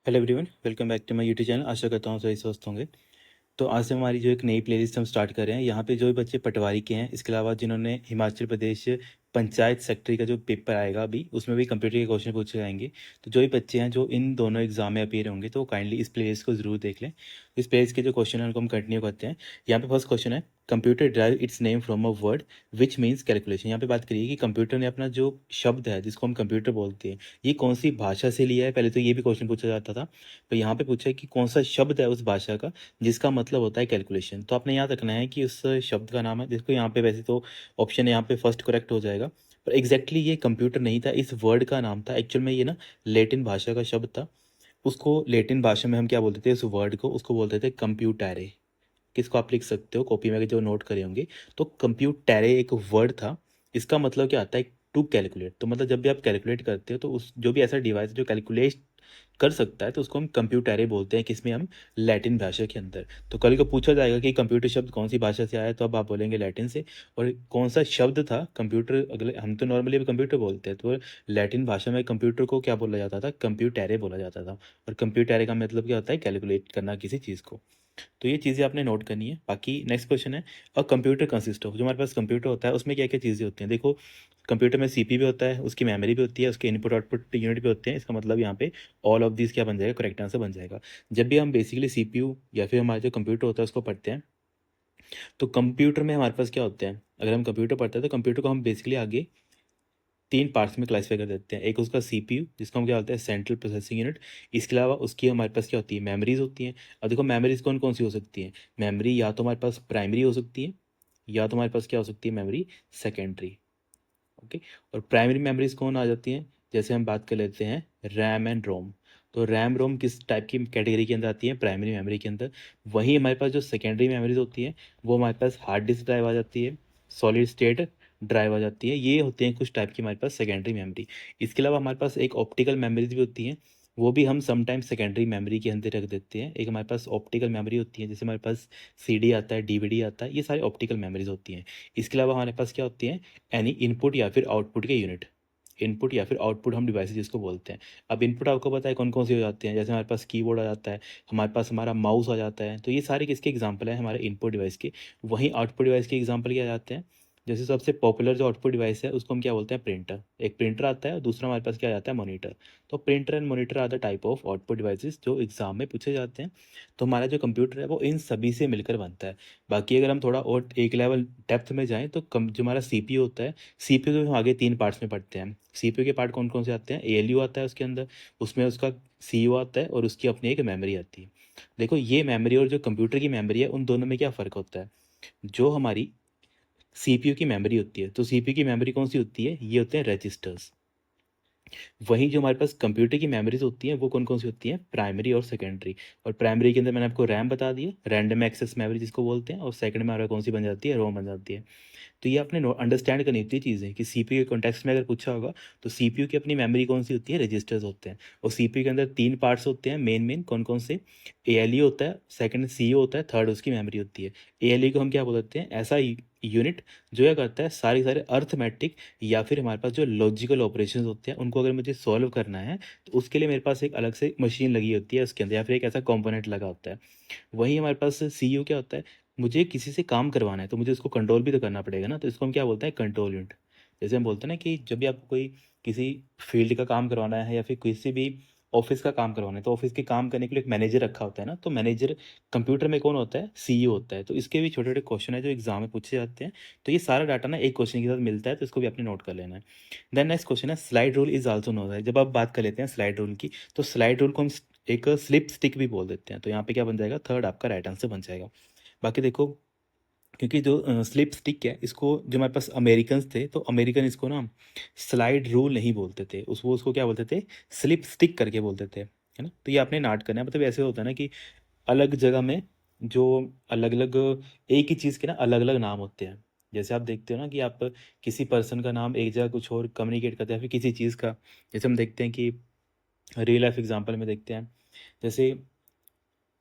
Hello everyone, welcome back to my YouTube channel. आशा करता हूँ सभी स्वस्थ होंगे। तो आज से हमारी जो एक नई प्लेलिस्ट हम स्टार्ट कर रहे हैं। यहाँ पे जो भी बच्चे पटवारी के हैं, इसके अलावा जिन्होंने हिमाचल प्रदेश पंचायत सेक्रेटरी का जो पेपर आएगा अभी, उसमें भी कंप्यूटर के क्वेश्चन पूछे जाएंगे। तो जो भी बच्चे हैं जो इन दोनों एग्जाम में अपीयर होंगे, तो काइंडली इस प्लेलिस्ट को जरूर देख लें। इस प्लेलिस्ट के जो क्वेश्चन है उनको हम कंटिन्यू करते हैं। यहाँ पे फर्स्ट क्वेश्चन है, computer drive it's name from a word which means calculation. यहाँ पे बात करिए कि कंप्यूटर ने अपना जो शब्द है जिसको हम कंप्यूटर बोलते हैं, ये कौन सी भाषा से लिया है। पहले तो ये भी क्वेश्चन पूछा जाता था, तो यहाँ पे पूछा है कि कौन सा शब्द है उस भाषा का जिसका मतलब होता है कैलकुलेशन। तो आपने याद रखना है कि उस शब्द का नाम है, जिसको यहाँ पे वैसे तो ऑप्शन यहाँ पे फर्स्ट करेक्ट हो जाएगा, पर एग्जैक्टली ये कंप्यूटर नहीं था, इस वर्ड का नाम था। एक्चुअल में ये ना लेटिन भाषा का शब्द था। उसको लेटिन भाषा में हम क्या बोलते थे, इस वर्ड को उसको बोलते थे कंप्यूटरे। किसको आप लिख सकते हो कॉपी में जो नोट करे होंगे। तो कंप्यूटरे एक वर्ड था। इसका मतलब क्या आता है, टू कैलकुलेट। तो मतलब जब भी आप कैलकुलेट करते हो तो उस जो भी ऐसा डिवाइस जो कैलकुलेट कर सकता है, तो उसको हम कंप्यूटरे बोलते हैं। किसमें? हम लैटिन भाषा के अंदर। तो कल को पूछा जाएगा कि कंप्यूटर शब्द कौन सी भाषा से आया है, तो अब आप बोलेंगे लैटिन से। और कौन सा शब्द था कंप्यूटर, अगले हम तो नॉर्मली अभी कंप्यूटर बोलते हैं, तो लैटिन भाषा में कंप्यूटर को क्या बोला जाता था, कंप्यूटरे बोला जाता था। और कंप्यूटरे का मतलब क्या होता है, कैलकुलेट करना किसी चीज़ को। तो ये चीज़ें आपने नोट करनी है। बाकी नेक्स्ट क्वेश्चन है, अ कंप्यूटर कंसिस्ट ऑफ। जो हमारे पास कंप्यूटर होता है उसमें क्या क्या चीज़ें होती हैं। देखो, कंप्यूटर में सीपीयू भी होता है, उसकी मेमोरी भी होती है, उसके इनपुट आउटपुट यूनिट भी होते हैं। इसका मतलब यहाँ पे ऑल ऑफ दिस क्या बन जाएगा, करेक्ट आंसर बन जाएगा। जब भी हम बेसिकली सीपीयू या फिर हमारा जो कंप्यूटर होता है उसको पढ़ते हैं, तो कंप्यूटर में हमारे पास क्या होते हैं, अगर हम कंप्यूटर पढ़ते हैं तो कंप्यूटर को हम बेसिकली आगे तीन पार्ट्स में क्लासीफाई कर देते हैं। एक उसका सीपीयू, जिसको हम क्या बोलते हैं, सेंट्रल प्रोसेसिंग यूनिट। इसके अलावा उसकी हमारे पास क्या होती है, मेमोरीज होती हैं। अब देखो मेमोरीज कौन कौन सी हो सकती हैं। मेमोरी या तो हमारे पास प्राइमरी हो सकती है, या तो हमारे पास क्या हो सकती है, मेमोरी सेकेंडरी। ओके। और प्राइमरी मेमोरीज कौन आ जाती हैं, जैसे हम बात कर लेते हैं रैम एंड रोम। तो रैम रोम किस टाइप की कैटेगरी के अंदर आती है, प्राइमरी मेमोरी के अंदर। वहीं हमारे पास जो सेकेंडरी मेमोरीज होती हैं, वो हमारे पास हार्ड डिस्क ड्राइव आ जाती है, सॉलिड स्टेट ड्राइव आ जाती है। ये होते हैं कुछ टाइप की हमारे पास सेकेंडरी मेमोरी। इसके अलावा हमारे पास एक ऑप्टिकल मेमोरीज भी होती हैं, वो भी हम समटाइम सेकेंडरी मेमोरी के अंदर रख देते हैं। एक हमारे पास ऑप्टिकल मेमोरी होती है, जैसे हमारे पास सीडी आता है, डीवीडी आता है, ये सारी ऑप्टिकल मेमोरीज होती हैं। इसके अलावा हमारे पास क्या होती हैं, एनी इनपुट या फिर आउटपुट के यूनिट। इनपुट या फिर आउटपुट हम डिवाइस जिसको बोलते हैं। अब इनपुट आपको पता है कौन कौन से हो जाते हैं, जैसे हमारे पास कीबोर्ड आ जाता है, हमारे पास हमारा माउस आ जाता है। तो ये सारे किसके एग्जाम्पल हैं, हमारे इनपुट डिवाइस के। वहीं आउटपुट डिवाइस के एग्जाम्पल क्या आ जाते हैं, जैसे सबसे पॉपुलर जो आउटपुट डिवाइस है उसको हम क्या बोलते हैं, प्रिंटर। एक प्रिंटर आता है और दूसरा हमारे पास क्या आ जाता है, मॉनिटर। तो printer and monitor are the type of output devices जो एग्जाम में पूछे जाते हैं। तो हमारा जो कंप्यूटर है वो इन सभी से मिलकर बनता है। बाकी अगर हम थोड़ा और एक लेवल डेप्थ में जाएं, तो जो हमारा सीपीयू होता है, सीपीयू को हम आगे तीन पार्ट्स में पढ़ते हैं। सीपीयू के पार्ट कौन कौन से आते हैं, एएलयू आता है उसके अंदर, उसमें उसका सीयू आता है और उसकी अपनी एक मेमोरी आती है। देखो, ये मेमोरी और जो कंप्यूटर की मेमोरी है, उन दोनों में क्या फ़र्क होता है। जो हमारी सीपीयू की मेमोरी होती है, तो सीपीयू की मेमोरी कौन सी होती है, ये होते हैं रजिस्टर्स। वहीं जो हमारे पास कंप्यूटर की मेमोरीज होती हैं वो कौन कौन सी होती हैं, प्राइमरी और सेकेंडरी। और प्राइमरी के अंदर मैंने आपको रैम बता दिया, रैंडम एक्सेस मेमोरी जिसको बोलते हैं, और सेकंड में हमारा कौन सी बन जाती है, रोम बन जाती है। तो ये आपने अंडरस्टैंड करनी होती है चीज़ें, कि सीपीयू के कॉन्टेक्स्ट में अगर पूछा होगा, तो सीपीयू की अपनी मेमोरी कौन सी होती है, रजिस्टर्स होते हैं। और सीपीयू के अंदर तीन पार्ट्स होते हैं मेन मेन, कौन कौन से, एएलयू होता है, सेकंड सीयू होता है, थर्ड उसकी मेमोरी होती है। एएलयू को हम क्या बोलते हैं, ऐसा यूनिट जो ये करता है सारी सारे अर्थमेटिक या फिर हमारे पास जो लॉजिकल ऑपरेशंस होते हैं उनको अगर मुझे सॉल्व करना है, तो उसके लिए मेरे पास एक अलग से मशीन लगी होती है उसके अंदर, या फिर एक ऐसा कंपोनेंट लगा होता है। वहीं हमारे पास सीयू क्या होता है, मुझे किसी से काम करवाना है तो मुझे उसको कंट्रोल भी तो करना पड़ेगा ना, तो इसको हम क्या बोलते हैं, कंट्रोल यूनिट। जैसे हम बोलते हैं ना कि जब भी आपको कोई किसी फील्ड का काम करवाना है या फिर किसी भी ऑफिस का काम करवाना है, तो ऑफिस के काम करने के लिए एक मैनेजर रखा होता है ना, तो मैनेजर कंप्यूटर में कौन होता है, सीईओ होता है। तो इसके भी छोटे छोटे क्वेश्चन है जो एग्जाम में पूछे जाते हैं। तो ये सारा डाटा ना एक क्वेश्चन के साथ मिलता है, तो इसको भी आपने नोट कर लेना है। देन नेक्स्ट क्वेश्चन है, slide rule is also known है। जब आप बात कर लेते हैं स्लाइड रूल की, तो स्लाइड रूल को हम एक स्लिप स्टिक भी बोल देते हैं। तो यहाँ पे क्या बन जाएगा, थर्ड आपका राइट आंसर बन जाएगा। बाकी देखो, क्योंकि जो स्लिप स्टिक है, इसको जो हमारे पास अमेरिकन थे, तो अमेरिकन इसको ना स्लाइड रूल नहीं बोलते थे, उसको क्या बोलते थे, स्लिप स्टिक करके बोलते थे, है ना। तो ये आपने नोट करना है। मतलब ऐसे होता है ना कि अलग जगह में जो अलग अलग एक ही चीज़ के ना अलग अलग नाम होते हैं। जैसे आप देखते हो ना कि आप किसी पर्सन का नाम एक जगह कुछ और कम्युनिकेट करते हैं, फिर किसी चीज़ का, जैसे हम देखते हैं कि रियल लाइफ एग्जांपल में देखते हैं। जैसे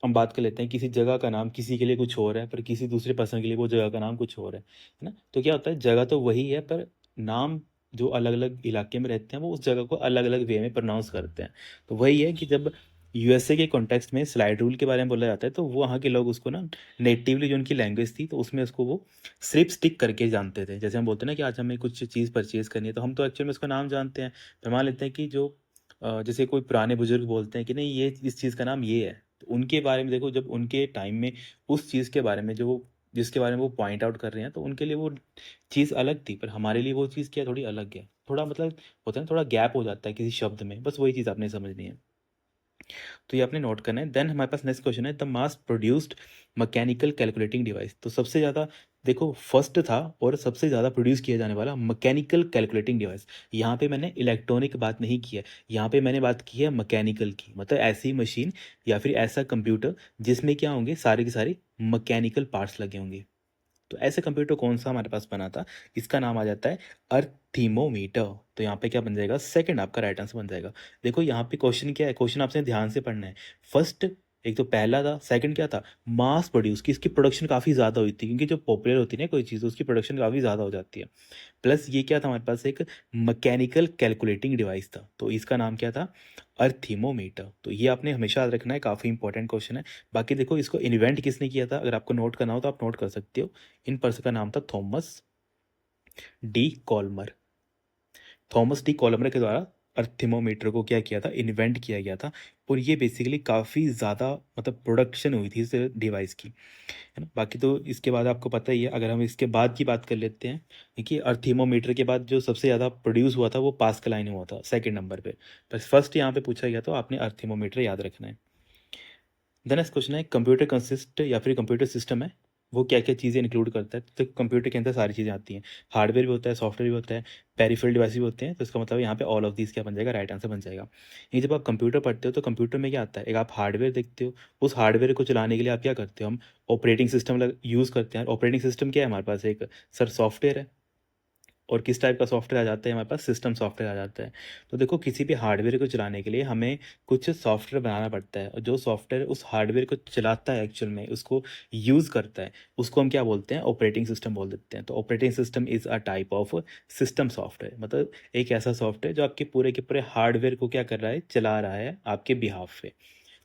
हम बात कर लेते हैं, किसी जगह का नाम किसी के लिए कुछ और है, पर किसी दूसरे पर्सन के लिए वो जगह का नाम कुछ और है ना। तो क्या होता है, जगह तो वही है, पर नाम जो अलग अलग इलाके में रहते हैं वो उस जगह को अलग अलग वे में प्रोनाउंस करते हैं। तो वही है कि जब यूएसए के कॉन्टेक्स्ट में स्लाइड रूल के बारे में बोला जाता है, तो वो वहाँ के लोग उसको ना नेटिवली जो उनकी लैंग्वेज थी तो उसमें उसको वो सिर्फ स्टिक करके जानते थे। जैसे हम बोलते हैं ना कि आज हमें कुछ चीज़ परचेज करनी है, तो हम तो एक्चुअल में उसका नाम जानते हैं, पर मान लेते हैं कि जो जैसे कोई पुराने बुजुर्ग बोलते हैं कि नहीं ये इस चीज़ का नाम ये है, तो उनके बारे में देखो, जब उनके टाइम में उस चीज़ के बारे में जो वो जिसके बारे में वो पॉइंट आउट कर रहे हैं, तो उनके लिए वो चीज़ अलग थी, पर हमारे लिए वो चीज़ क्या थोड़ी अलग है, थोड़ा मतलब होता है ना, थोड़ा गैप हो जाता है किसी शब्द में, बस वही चीज़ आपने समझनी है। तो ये आपने नोट करना है। देन हमारे पास नेक्स्ट क्वेश्चन है, the mass produced mechanical calculating device. तो सबसे ज़्यादा देखो फर्स्ट था और सबसे ज़्यादा प्रोड्यूस किया जाने वाला मैकेनिकल कैलकुलेटिंग डिवाइस। यहाँ पे मैंने इलेक्ट्रॉनिक बात नहीं की है, यहाँ पे मैंने बात की है मैकेनिकल की, मतलब ऐसी मशीन या फिर ऐसा कंप्यूटर जिसमें क्या होंगे, सारे के सारे मैकेनिकल पार्ट्स लगे होंगे। तो ऐसे कंप्यूटर कौन सा हमारे पास बना था, इसका नाम आ जाता है अर्थीमोमीटर। तो यहाँ पे क्या बन जाएगा, सेकंड आपका राइट आंसर बन जाएगा। देखो यहाँ पे क्वेश्चन क्या है, क्वेश्चन आपसे ध्यान से पढ़ना है। फर्स्ट एक तो पहला था, सेकंड क्या था, मास प्रोड्यूस की, इसकी प्रोडक्शन काफ़ी ज़्यादा हुई थी, क्योंकि जो पॉपुलर होती है ना कोई चीज़, उसकी प्रोडक्शन काफ़ी ज़्यादा हो जाती है। प्लस ये क्या था हमारे पास, एक मैकेनिकल कैलकुलेटिंग डिवाइस था, तो इसका नाम क्या था, अर्थीमोमीटर। तो ये आपने हमेशा याद रखना है, काफ़ी इंपॉर्टेंट क्वेश्चन है। बाकी देखो इसको इन्वेंट किसने किया था, अगर आपको नोट करना हो तो आप नोट कर सकते हो। इन पर्सन का नाम था Thomas de Colmar. Thomas de Colmar के द्वारा अर्थीमोमीटर को क्या किया था, इन्वेंट किया गया था। और ये बेसिकली काफ़ी ज़्यादा मतलब प्रोडक्शन हुई थी इस डिवाइस की, है ना। बाकी तो इसके बाद आपको पता ही है, अगर हम इसके बाद की बात कर लेते हैं, देखिए अर्थीमोमीटर के बाद जो सबसे ज़्यादा प्रोड्यूस हुआ था वो पास्कल आइन हुआ था सेकंड नंबर पे, बस फर्स्ट यहाँ पे पूछा गया, तो आपने अर्थीमोमीटर याद रखना है। द नेक्स्ट क्वेश्चन है, कंप्यूटर कंसिस्ट या फिर कंप्यूटर सिस्टम है वो क्या क्या चीज़ें इंक्लूड करता है। तो कंप्यूटर के अंदर सारी चीज़ें आती हैं, हार्डवेयर भी होता है, सॉफ्टवेयर भी होता है, पेरिफेरल डिवाइस भी होते हैं। तो इसका मतलब यहाँ पे ऑल ऑफ दिस क्या बन जाएगा, राइट आंसर बन जाएगा। ये जब आप कंप्यूटर पढ़ते हो तो कंप्यूटर में क्या आता है, एक आप हार्डवेयर देखते हो, उस हार्डवेयर को चलाने के लिए आप क्या करते हो, हम ऑपरेटिंग सिस्टम यूज़ करते हैं। ऑपरेटिंग सिस्टम क्या है हमारे पास, एक सर सॉफ्टवेयर है। और किस टाइप का सॉफ्टवेयर आ जाता है हमारे पास, सिस्टम सॉफ्टवेयर आ जाता है। तो देखो किसी भी हार्डवेयर को चलाने के लिए हमें कुछ सॉफ्टवेयर बनाना पड़ता है, और जो सॉफ्टवेयर उस हार्डवेयर को चलाता है, एक्चुअल में उसको यूज़ करता है, उसको हम क्या बोलते हैं, ऑपरेटिंग सिस्टम बोल देते हैं। तो operating system is a type of system software, मतलब एक ऐसा सॉफ्टवेयर जो आपके पूरे के पूरे हार्डवेयर को क्या कर रहा है, चला रहा है आपके बिहाफ पे।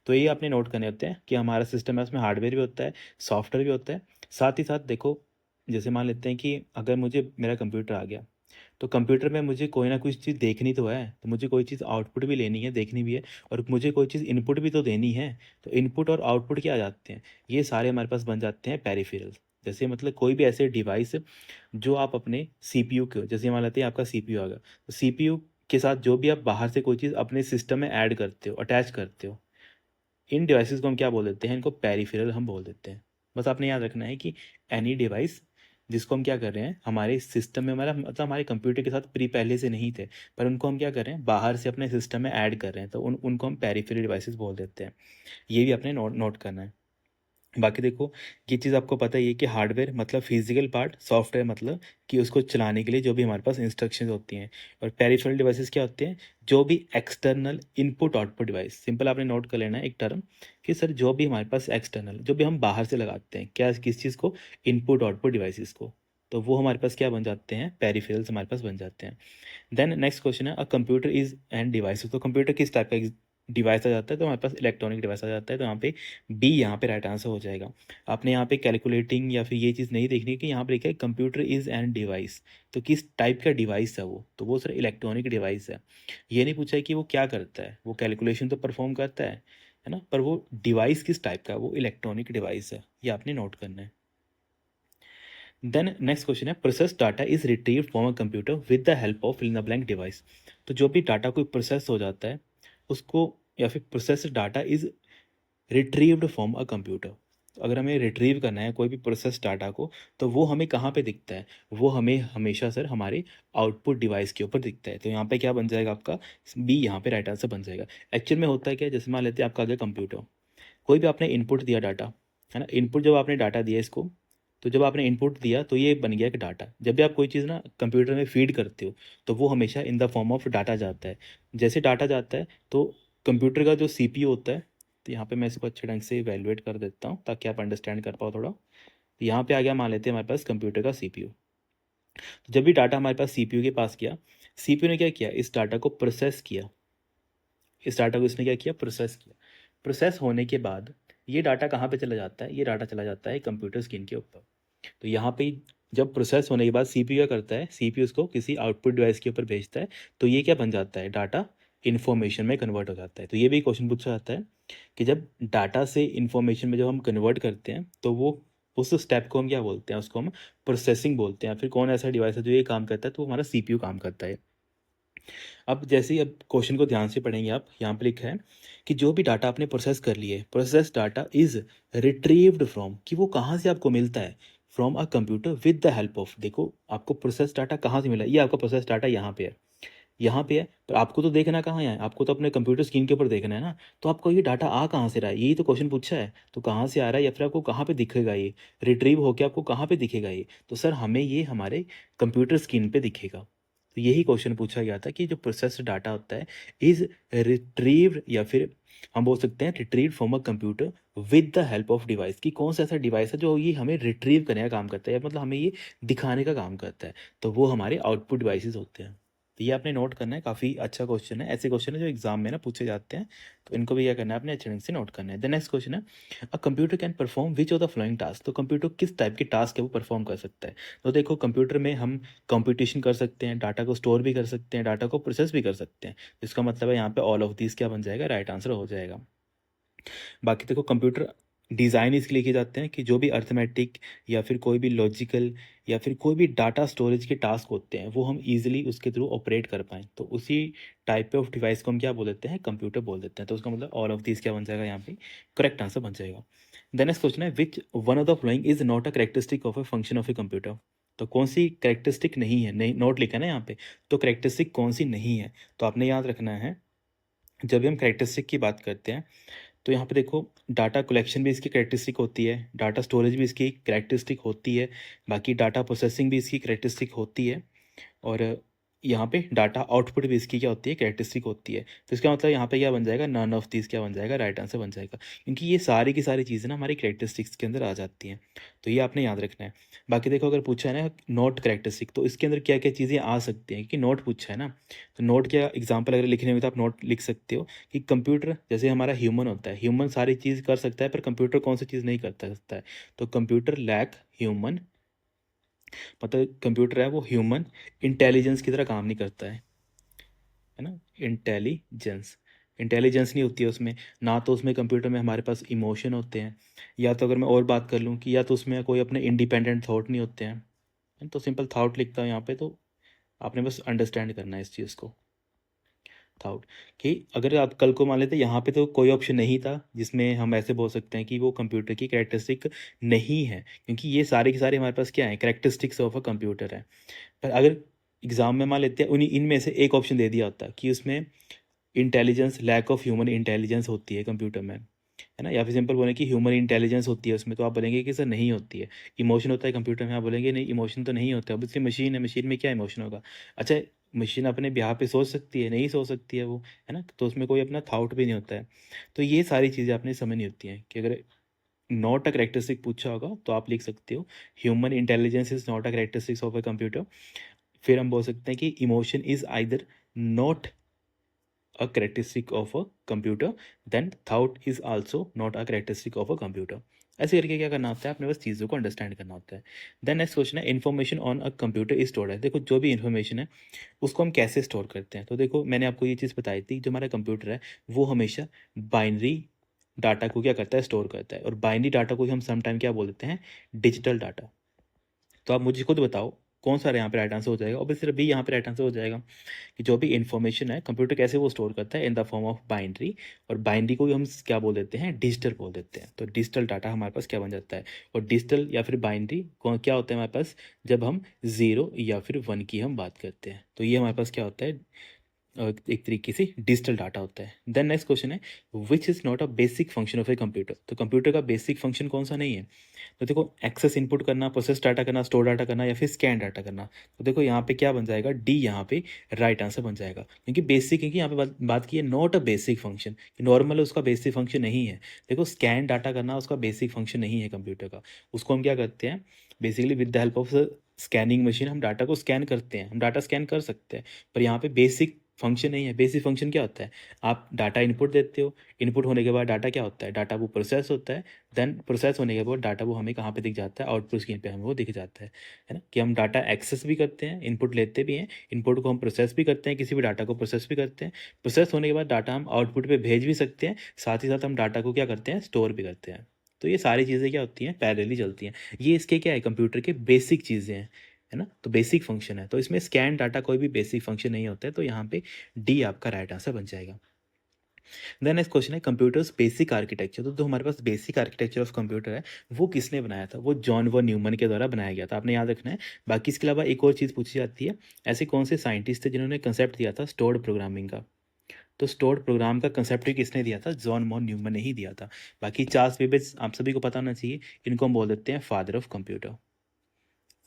तो ये आपने नोट करने होते हैं कि हमारा सिस्टम है, उसमें हार्डवेयर भी होता है, सॉफ्टवेयर भी होता है। साथ ही साथ देखो, जैसे मान लेते हैं कि अगर मुझे मेरा कंप्यूटर आ गया, तो कंप्यूटर में मुझे कोई ना कोई चीज़ देखनी तो है, तो मुझे कोई चीज़ आउटपुट भी लेनी है, देखनी भी है, और मुझे कोई चीज़ इनपुट भी तो देनी है। तो इनपुट और आउटपुट क्या आ जाते हैं, ये सारे हमारे पास बन जाते हैं पेरिफेरल्स। जैसे मतलब कोई भी ऐसे डिवाइस जो आप अपने सीपीयू के, जैसे मान लेते हैं आपका सीपीयू आ गया, तो सीपीयू के साथ जो भी आप बाहर से कोई चीज़ अपने सिस्टम में ऐड करते हो, अटैच करते हो, इन डिवाइसेस को हम क्या बोल देते हैं, इनको पेरिफेरल हम बोल देते हैं। बस आपने याद रखना है कि एनी डिवाइस जिसको हम क्या कर रहे हैं, हमारे सिस्टम में, हमारा मतलब हमारे कंप्यूटर के साथ प्री पहले से नहीं थे, पर उनको हम क्या कर रहे हैं, बाहर से अपने सिस्टम में ऐड कर रहे हैं, तो उनको हम पेरिफेरल डिवाइसेस बोल देते हैं। ये भी आपने नोट करना है। बाकी देखो, ये चीज़ आपको पता ही है कि हार्डवेयर मतलब फिजिकल पार्ट, सॉफ्टवेयर मतलब कि उसको चलाने के लिए जो भी हमारे पास इंस्ट्रक्शंस होती हैं, और पेरिफेरल डिवाइसेस क्या होते हैं, जो भी external input output device. Simple आपने नोट कर लेना है एक टर्म, कि सर जो भी हमारे पास एक्सटर्नल, जो भी हम बाहर से लगाते हैं, क्या किस चीज़ को, इनपुट आउटपुट डिवाइसेस को, तो वो हमारे पास क्या बन जाते हैं, पेरिफेरल्स हमारे पास बन जाते हैं। देन नेक्स्ट क्वेश्चन है, a computer is and device. तो कंप्यूटर किस टाइप का डिवाइस आ जाता है, तो हमारे पास इलेक्ट्रॉनिक डिवाइस आ जाता है। तो यहाँ पे बी यहाँ पे राइट आंसर हो जाएगा। आपने यहाँ पे कैलकुलेटिंग या फिर ये चीज़ नहीं देखनी कि यहाँ पे लिखा है कंप्यूटर इज एंड डिवाइस, तो किस टाइप का डिवाइस है वो, तो वो सर इलेक्ट्रॉनिक डिवाइस है। ये नहीं पूछा है कि वो क्या करता है, वो कैलकुलेशन तो परफॉर्म करता है ना, पर वो डिवाइस किस टाइप का, वो इलेक्ट्रॉनिक डिवाइस है, ये आपने नोट करना है। देन नेक्स्ट क्वेश्चन है, process data is retrieve from a computer with the help of fill in the blank device. तो जो भी डाटा कोई प्रोसेस हो जाता है उसको, या फिर process data is retrieved from a computer. अगर हमें रिट्रीव करना है कोई भी प्रोसेस डाटा को, तो वो हमें कहाँ पे दिखता है, वो हमें हमेशा सर हमारे आउटपुट डिवाइस के ऊपर दिखता है। तो यहाँ पे क्या बन जाएगा आपका, बी यहाँ पे राइट आंसर बन जाएगा। एक्चुअल में होता है क्या, जैसे मान लेते हैं आपका आ गया कंप्यूटर, कोई भी आपने इनपुट दिया डाटा, है ना, इनपुट जब आपने डाटा दिया इसको, तो जब आपने इनपुट दिया तो ये बन गया कि डाटा, जब भी आप कोई चीज़ ना कंप्यूटर में फीड करते हो, तो वो हमेशा in the form of data जाता है। जैसे डाटा जाता है तो कंप्यूटर का जो सीपीयू होता है, तो यहाँ पे मैं इसको अच्छे ढंग से इवेलुएट कर देता हूँ ताकि आप अंडरस्टैंड कर पाओ थोड़ा। तो यहाँ पे आ गया, मान लेते हैं हमारे पास कंप्यूटर का सीपीयू। तो जब भी डाटा हमारे पास सीपीयू के पास गया, सीपीयू ने क्या किया, इस डाटा को प्रोसेस किया, इस डाटा को इसने क्या किया, प्रोसेस किया। प्रोसेस होने के बाद ये डाटा कहाँ पे चला जाता है, ये डाटा चला जाता है कंप्यूटर स्क्रीन के ऊपर। तो यहाँ पे जब प्रोसेस होने के बाद सीपीयू क्या करता है, सीपीयू उसको किसी आउटपुट डिवाइस के ऊपर भेजता है, तो ये क्या बन जाता है, डाटा इन्फॉर्मेशन में कन्वर्ट हो जाता है। तो ये भी क्वेश्चन पूछा जाता है कि जब डाटा से इन्फॉर्मेशन में जब हम कन्वर्ट करते हैं तो वो उस स्टेप को हम क्या बोलते हैं, उसको हम प्रोसेसिंग बोलते हैं। फिर कौन ऐसा डिवाइस है जो ये काम करता है, तो वो हमारा सीपीयू काम करता है। अब जैसे ही अब क्वेश्चन को ध्यान से पढ़ेंगे आप, यहाँ पे लिखा है कि जो भी डाटा आपने प्रोसेस कर लिए, process data is retrieved from, कि वो कहाँ से आपको मिलता है, from a computer with the help of. देखो आपको प्रोसेस डाटा कहाँ से मिला, ये आपका प्रोसेस डाटा यहाँ पे है, यहाँ पे है, पर आपको तो देखना कहाँ है, आपको तो अपने कंप्यूटर स्क्रीन के ऊपर देखना है ना। तो आपको ये डाटा आ कहाँ से रहा है, यही तो क्वेश्चन पूछा है। तो कहाँ से आ रहा है या फिर आपको कहाँ पे दिखेगा, ये रिट्रीव होके आपको कहाँ पे दिखेगा ये, तो सर हमें ये हमारे कंप्यूटर स्क्रीन पे दिखेगा। तो यही क्वेश्चन पूछा गया था कि जो प्रोसेस्ड डाटा होता है इज रिट्रीव्ड, या फिर हम बोल सकते हैं retrieved from a computer with the help of device, कि कौन सा ऐसा डिवाइस है जो ये हमें रिट्रीव करने का काम करता है, मतलब हमें ये दिखाने का काम करता है। तो वो हमारे आउटपुट डिवाइसेस होते हैं। तो ये आपने नोट करना है, काफ़ी अच्छा क्वेश्चन है। ऐसे क्वेश्चन है जो एग्जाम में ना पूछे जाते हैं, तो इनको भी क्या करना है, आपने अच्छे ढंग से नोट करना है। द नेक्स्ट क्वेश्चन है, a computer can perform which of the following task. तो कंप्यूटर किस टाइप के टास्क है वो परफॉर्म कर सकता है। तो देखो कंप्यूटर में हम कंप्यूटेशन कर सकते हैं, डाटा को स्टोर भी कर सकते हैं, डाटा को प्रोसेस भी कर सकते हैं। इसका मतलब है यहाँ पे ऑल ऑफ दिस क्या बन जाएगा, राइट आंसर हो जाएगा। बाकी देखो कंप्यूटर डिज़ाइन इसके लिए किए जाते हैं कि जो भी अर्थमेटिक या फिर कोई भी लॉजिकल या फिर कोई भी डाटा स्टोरेज के टास्क होते हैं वो हम इजीली उसके थ्रू ऑपरेट कर पाएँ। तो उसी टाइप ऑफ डिवाइस को हम क्या बोल देते हैं, कंप्यूटर बोल देते हैं। तो उसका मतलब ऑल ऑफ दिस क्या बन जाएगा, यहाँ पे करेक्ट आंसर बन जाएगा। द नेक्स्ट क्वेश्चन है, which one of the following is not a characteristic of a function of a computer. तो कौन सी करेक्टरिस्टिक नहीं है, नहीं नोट लिखा है ना यहाँ पे, तो करेक्टरिस्टिक कौन सी नहीं है, तो आपने याद रखना है जब भी हम करेक्टरिस्टिक की बात करते हैं तो यहाँ पे देखो डाटा कलेक्शन भी इसकी करेक्टरिस्टिक होती है, डाटा स्टोरेज भी इसकी करेक्टरिस्टिक होती है, बाकी डाटा प्रोसेसिंग भी इसकी करेक्टरिस्टिक होती है, और यहाँ पे डाटा आउटपुट भी इसकी क्या होती है, करेक्टरिस्टिक होती है। तो इसका मतलब यहाँ पे क्या बन जाएगा, नन ऑफ दिस क्या बन जाएगा, राइट आंसर बन जाएगा, क्योंकि ये सारी की सारी चीज़ें ना हमारी करेक्टरिस्टिक्स के अंदर आ जाती हैं। तो ये आपने याद रखना है। बाकी देखो अगर पूछा है ना नोट करेक्टरिस्टिक, तो इसके अंदर क्या क्या चीज़ें आ सकती हैं, कि नोट पूछा है ना, तो नोट क्या एग्जाम्पल अगर लिखने में तो आप नोट लिख सकते हो कि कंप्यूटर जैसे हमारा ह्यूमन होता है, ह्यूमन सारी चीज़ कर सकता है पर कंप्यूटर कौन सी चीज़ नहीं करता सकता है, तो कंप्यूटर लैक ह्यूमन, मतलब कंप्यूटर है वो ह्यूमन इंटेलिजेंस की तरह काम नहीं करता है ना, इंटेलिजेंस, इंटेलिजेंस नहीं होती है उसमें, ना तो उसमें कंप्यूटर में हमारे पास इमोशन होते हैं, या तो अगर मैं और बात कर लूँ कि या तो उसमें कोई अपने इंडिपेंडेंट थॉट नहीं होते हैं। तो सिंपल थॉट लिखता हूँ यहाँ पे, तो आपने बस अंडरस्टैंड करना है इस चीज़ को, थॉट। कि अगर आप कल को मान लेते यहाँ पे तो कोई ऑप्शन नहीं था जिसमें हम ऐसे बोल सकते हैं कि वो कंप्यूटर की कैरेक्टरिस्टिक नहीं है, क्योंकि ये सारे के सारे हमारे पास क्या है, कैरेक्टरिस्टिक्स ऑफ अ कंप्यूटर है। पर अगर एग्जाम में मान लेते हैं उन्हीं इनमें से एक ऑप्शन दे दिया होता कि उसमें intelligence, lack of human intelligence होती है कंप्यूटर में, है ना, या फिर सिंपल बोलें कि ह्यूमन इंटेलिजेंस होती है उसमें, तो आप बोलेंगे कि सर नहीं होती है। इमोशन होता है कंप्यूटर में, आप बोलेंगे नहीं इमोशन तो नहीं होता, अब इसलिए मशीन है, मशीन में क्या इमोशन होगा। अच्छा, मशीन अपने बिहाफ पे सोच सकती है, नहीं सोच सकती है वो, है ना, तो उसमें कोई अपना थाउट भी नहीं होता है। तो ये सारी चीज़ें आपने समझनी होती हैं कि अगर नॉट अ करेक्टरिस्टिक पूछा होगा तो आप लिख सकते हो human intelligence is not a characteristics of a computer. फिर हम बोल सकते हैं कि emotion is either not a characteristic of a computer, then thought is also not a characteristic of a computer। ऐसे करके क्या करना होता है, आपने बस चीज़ों को अंडरस्टैंड करना होता है। देन नेक्स्ट क्वेश्चन है, information on a computer is stored है। देखो जो भी इन्फॉर्मेशन है उसको हम कैसे स्टोर करते हैं, तो देखो मैंने आपको ये चीज़ बताई थी, जो हमारा कंप्यूटर है वो हमेशा बाइनरी डाटा को क्या करता है, स्टोर करता है, और बाइनरी डाटा को ही हम समटाइम क्या बोल देते हैं, डिजिटल डाटा। तो आप मुझे खुद बताओ कौन सा यहाँ पे राइट आंसर हो जाएगा, और सिर्फ भी यहाँ पे राइट आंसर हो जाएगा कि जो भी इन्फॉर्मेशन है कंप्यूटर कैसे वो स्टोर करता है, in the form of binary, और बाइनरी को भी हम क्या बोल देते हैं, डिजिटल बोल देते हैं। तो डिजिटल डाटा हमारे पास क्या बन जाता है, और डिजिटल या फिर बाइनरी क्या होता है हमारे पास, जब हम ज़ीरो या फिर वन की हम बात करते हैं, तो ये हमारे पास क्या होता है, एक तरीके से डिजिटल डाटा होता है। देन नेक्स्ट क्वेश्चन है, which is not a basic function of a computer. तो कंप्यूटर का बेसिक फंक्शन कौन सा नहीं है, तो देखो एक्सेस इनपुट करना, प्रोसेस डाटा करना, स्टोर डाटा करना, या फिर स्कैन डाटा करना। तो देखो यहाँ पे क्या बन जाएगा, डी यहाँ पे राइट आंसर बन जाएगा, क्योंकि बेसिक, क्योंकि यहाँ पे बात की है not a basic function, normal उसका बेसिक फंक्शन नहीं है। देखो स्कैन डाटा करना उसका बेसिक फंक्शन नहीं है कंप्यूटर का, उसको हम क्या करते हैं, basically with the help of scanning machine हम डाटा को स्कैन करते हैं, हम डाटा स्कैन कर सकते हैं, पर यहाँ पे बेसिक फंक्शन नहीं है। बेसिक फंक्शन क्या होता है, आप डाटा इनपुट देते हो, इनपुट होने के बाद डाटा क्या होता है, डाटा वो प्रोसेस होता है, देन प्रोसेस होने के बाद डाटा वो हमें कहाँ पे दिख जाता है, आउटपुट स्क्रीन पे हमें वो दिख जाता है ना, कि हम डाटा एक्सेस भी करते हैं, इनपुट लेते भी हैं, इनपुट को हम प्रोसेस भी करते हैं, किसी भी डाटा को प्रोसेस भी करते हैं, प्रोसेस होने के बाद डाटा हम आउटपुट पे भेज भी सकते हैं, साथ ही साथ हम डाटा को क्या करते हैं, स्टोर भी करते हैं। तो ये सारी चीज़ें क्या होती हैं, पैरेलली चलती हैं। ये इसके क्या है, कंप्यूटर के बेसिक चीज़ें हैं, है ना, तो बेसिक फंक्शन है। तो इसमें स्कैन डाटा कोई भी बेसिक फंक्शन नहीं होता है, तो यहाँ पे डी आपका राइट आंसर बन जाएगा। देन नेक्स्ट क्वेश्चन है कंप्यूटर्स बेसिक आर्किटेक्चर। तो जो हमारे पास बेसिक आर्किटेक्चर ऑफ कंप्यूटर है वो किसने बनाया था, वो जॉन व न्यूमन के द्वारा बनाया गया था, आपने याद रखना है। बाकी इसके अलावा एक और चीज़ पूछी जाती है, ऐसे कौन से साइंटिस्ट थे जिन्होंने कंसेप्ट दिया था स्टोर्ड प्रोग्रामिंग का। तो स्टोर्ड प्रोग्राम का कंसेप्ट ही किसने दिया था, जॉन मॉन न्यूमन ने ही दिया था। बाकी चार्ल्स बेबेज आप सभी को पता होना चाहिए, इनको हम बोल देते हैं father of computer.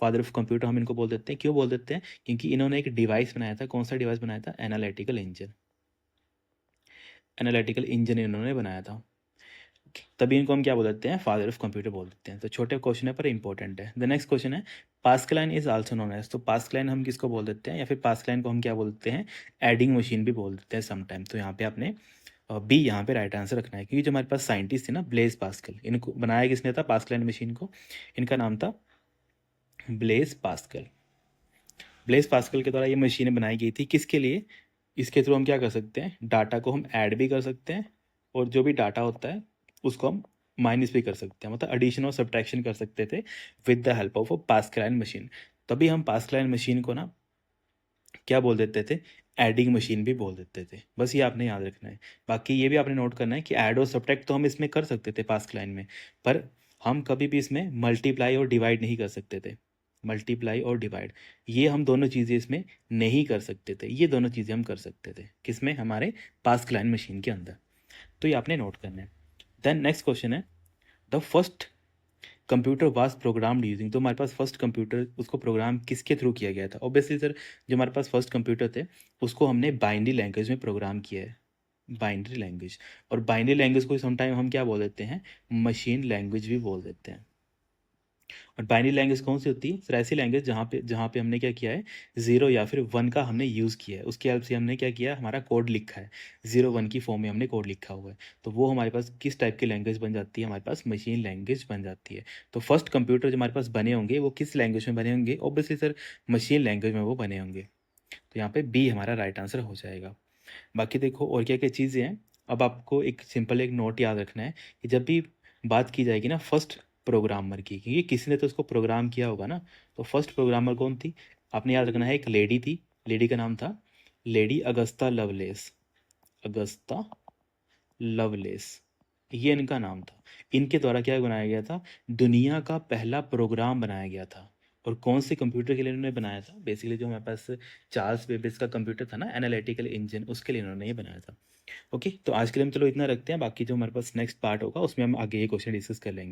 Father of computer हम इनको बोल देते हैं, क्यों बोल देते हैं, क्योंकि इन्होंने एक डिवाइस बनाया था। कौन सा डिवाइस बनाया था, एनालिटिकल इंजन। एनालिटिकल इंजन इन्होंने बनाया था, तभी इनको हम क्या बोल देते हैं, फादर ऑफ कंप्यूटर बोल देते हैं। तो छोटे क्वेश्चन है पर इंपॉर्टेंट है। द नेक्स्ट क्वेश्चन है Pascaline is also known as. तो पास्कलाइन हम किसको बोल देते हैं, या फिर पास्कलाइन को हम क्या बोलते हैं, एडिंग मशीन भी बोल देते हैं समटाइम। तो यहाँ पे आपने बी यहाँ पे राइट आंसर रखना है, क्योंकि जो हमारे पास साइंटिस्ट थे ना ब्लेज पास्कल, इनको बनाया किसने था, पास्कलाइन मशीन को, इनका नाम था ब्लेज पास्कल। ब्लेज पास्कल के द्वारा ये मशीनें बनाई गई थी, किसके लिए, इसके थ्रू हम क्या कर सकते हैं, डाटा को हम ऐड भी कर सकते हैं, और जो भी डाटा होता है उसको हम माइनस भी कर सकते हैं, मतलब एडिशन और सब्ट्रैक्शन कर सकते थे with the help of a Pascaline machine. तभी हम पास्कलाइन मशीन को ना क्या बोल देते थे, एडिंग मशीन भी बोल देते थे। बस ये आपने याद रखना है। बाकी ये भी आपने नोट करना है कि ऐड और सब्ट्रैक्ट तो हम इसमें कर सकते थे पास्कलाइन में, पर हम कभी भी इसमें मल्टीप्लाई और डिवाइड नहीं कर सकते थे। मल्टीप्लाई और डिवाइड, ये हम दोनों चीज़ें इसमें नहीं कर सकते थे, ये दोनों चीज़ें हम कर सकते थे किसमें, हमारे पास्कलाइन मशीन के अंदर। तो ये आपने नोट करना है। देन नेक्स्ट क्वेश्चन है the first computer was programmed using. तो हमारे पास फर्स्ट कंप्यूटर, उसको प्रोग्राम किसके थ्रू किया गया था, ऑब्वियसली सर जो हमारे पास फर्स्ट कंप्यूटर थे उसको हमने बाइनरी लैंग्वेज में प्रोग्राम किया है, बाइनरी लैंग्वेज। और बाइनरी लैंग्वेज को समटाइम हम क्या बोल देते हैं, मशीन लैंग्वेज भी बोल देते हैं। और बाइनरी लैंग्वेज कौन सी होती है सर, ऐसी लैंग्वेज जहाँ पे हमने क्या किया है, जीरो या फिर वन का हमने यूज़ किया है, उसकी हेल्प से हमने क्या किया है, हमारा कोड लिखा है, जीरो वन की फॉर्म में हमने कोड लिखा हुआ है। तो वो हमारे पास किस टाइप की लैंग्वेज बन जाती है, हमारे पास मशीन लैंग्वेज बन जाती है। तो फर्स्ट कंप्यूटर जो हमारे पास बने होंगे वो किस लैंग्वेज में बने होंगे, ऑब्वियसली सर मशीन लैंग्वेज में वो बने होंगे। तो यहाँ पे बी हमारा राइट आंसर हो जाएगा। बाकी देखो और क्या क्या चीज़ें हैं। अब आपको एक सिंपल एक नोट याद रखना है कि जब भी बात की जाएगी ना फर्स्ट प्रोग्रामर की, क्योंकि किसी ने तो उसको प्रोग्राम किया होगा ना, तो फर्स्ट प्रोग्रामर कौन थी, आपने याद रखना है, एक लेडी थी, लेडी का नाम था Lady Augusta Lovelace. Augusta Lovelace, ये इनका नाम था। इनके द्वारा क्या बनाया गया था, दुनिया का पहला प्रोग्राम बनाया गया था। और कौन से कंप्यूटर के लिए इन्होंने बनाया था, बेसिकली जो हमारे पास चार्ल्स बेबेज का कंप्यूटर था ना एनालिटिकल इंजन, उसके लिए इन्होंने ये बनाया था। ओके, तो आज के लिए हम चलो इतना रखते हैं, बाकी जो हमारे पास नेक्स्ट पार्ट होगा उसमें हम आगे ये क्वेश्चन डिस्कस कर लेंगे।